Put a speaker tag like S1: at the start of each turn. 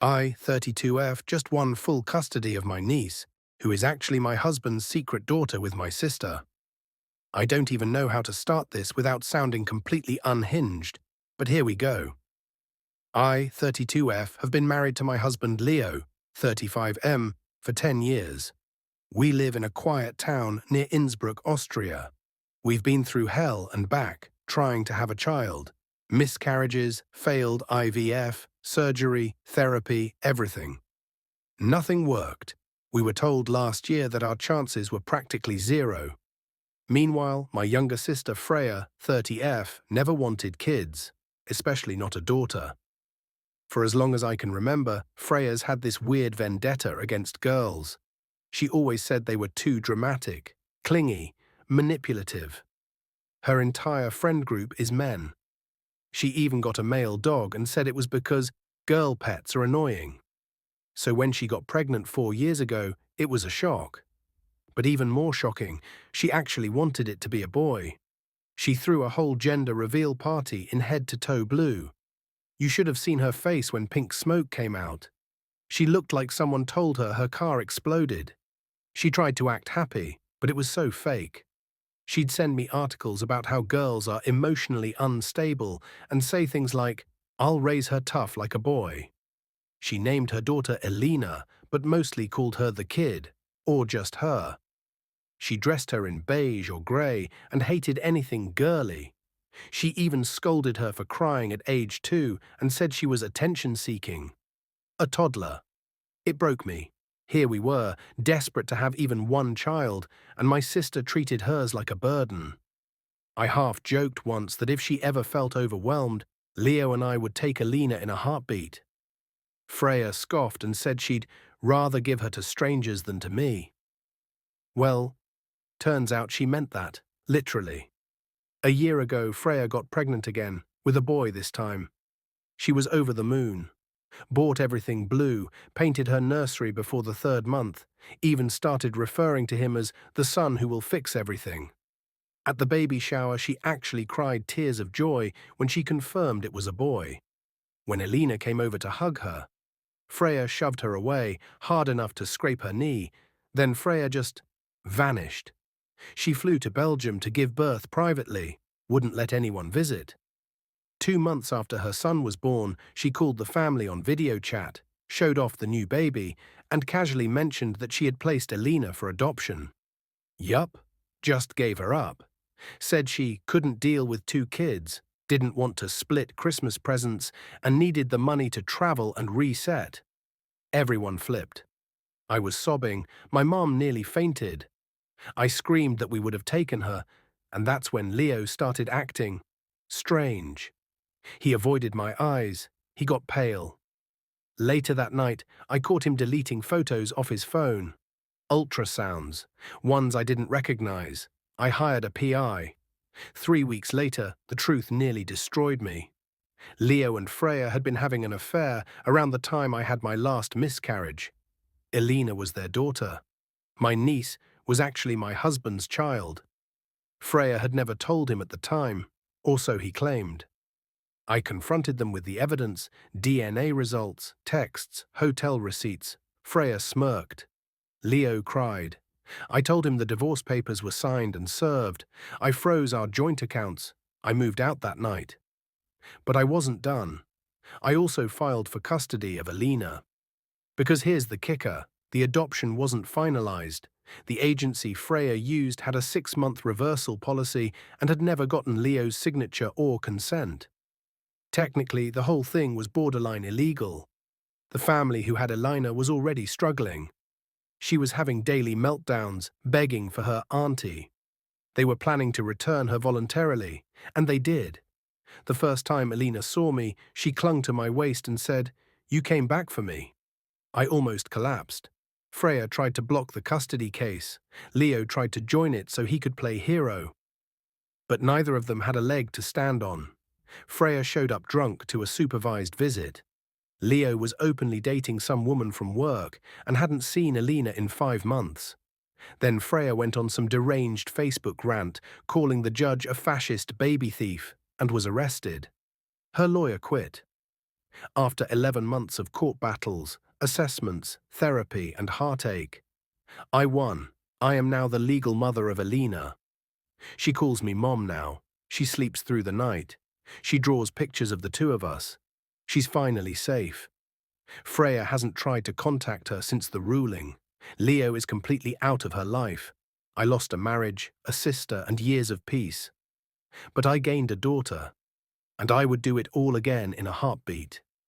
S1: I, 32F, just won full custody of my niece, who is actually my husband's secret daughter with my sister. I don't even know how to start this without sounding completely unhinged, but here we go. I, 32F, have been married to my husband Leo, 35M, for 10 years. We live in a quiet town near Innsbruck, Austria. We've been through hell and back, trying to have a child. Miscarriages, failed IVF, surgery, therapy, everything. Nothing worked. We were told last year that our chances were practically zero. Meanwhile, my younger sister Freya, 30F, never wanted kids, especially not a daughter. For as long as I can remember, Freya's had this weird vendetta against girls. She always said they were too dramatic, clingy, manipulative. Her entire friend group is men. She even got a male dog and said it was because girl pets are annoying. So when she got pregnant 4 years ago, it was a shock. But even more shocking, she actually wanted it to be a boy. She threw a whole gender reveal party in head-to-toe blue. You should have seen her face when pink smoke came out. She looked like someone told her car exploded. She tried to act happy, but it was so fake. She'd send me articles about how girls are emotionally unstable and say things like, "I'll raise her tough like a boy." She named her daughter Elena, but mostly called her the kid, or just her. She dressed her in beige or grey and hated anything girly. She even scolded her for crying at age 2 and said she was attention-seeking. A toddler. It broke me. Here we were, desperate to have even one child, and my sister treated hers like a burden. I half joked once that if she ever felt overwhelmed, Leo and I would take Alina in a heartbeat. Freya scoffed and said she'd rather give her to strangers than to me. Well, turns out she meant that, literally. A year ago, Freya got pregnant again, with a boy this time. She was over the moon. Bought everything blue, painted her nursery before the 3rd month, even started referring to him as the son who will fix everything. At the baby shower, she actually cried tears of joy when she confirmed it was a boy. When Elena came over to hug her, Freya shoved her away, hard enough to scrape her knee. Then Freya just vanished. She flew to Belgium to give birth privately, wouldn't let anyone visit. 2 months after her son was born, she called the family on video chat, showed off the new baby, and casually mentioned that she had placed Elena for adoption. Yup, just gave her up. Said she couldn't deal with 2 kids, didn't want to split Christmas presents, and needed the money to travel and reset. Everyone flipped. I was sobbing, my mom nearly fainted. I screamed that we would have taken her, and that's when Leo started acting strange. He avoided my eyes. He got pale. Later that night, I caught him deleting photos off his phone. Ultrasounds, ones I didn't recognize. I hired a PI. 3 weeks later, the truth nearly destroyed me. Leo and Freya had been having an affair around the time I had my last miscarriage. Elena was their daughter. My niece was actually my husband's child. Freya had never told him at the time, or so he claimed. I confronted them with the evidence, DNA results, texts, hotel receipts. Freya smirked. Leo cried. I told him the divorce papers were signed and served. I froze our joint accounts. I moved out that night. But I wasn't done. I also filed for custody of Elena. Because here's the kicker, the adoption wasn't finalized. The agency Freya used had a 6-month reversal policy and had never gotten Leo's signature or consent. Technically, the whole thing was borderline illegal. The family who had Elena was already struggling. She was having daily meltdowns, begging for her auntie. They were planning to return her voluntarily, and they did. The first time Elena saw me, she clung to my waist and said, "You came back for me." I almost collapsed. Freya tried to block the custody case. Leo tried to join it so he could play hero. But neither of them had a leg to stand on. Freya showed up drunk to a supervised visit. Leo was openly dating some woman from work and hadn't seen Elena in 5 months. Then Freya went on some deranged Facebook rant, calling the judge a fascist baby thief, and was arrested. Her lawyer quit. After 11 months of court battles, assessments, therapy, and heartache, I won. I am now the legal mother of Alina. She calls me Mom now. She sleeps through the night. She draws pictures of the two of us. She's finally safe. Freya hasn't tried to contact her since the ruling. Leo is completely out of her life. I lost a marriage, a sister, and years of peace. But I gained a daughter, and I would do it all again in a heartbeat.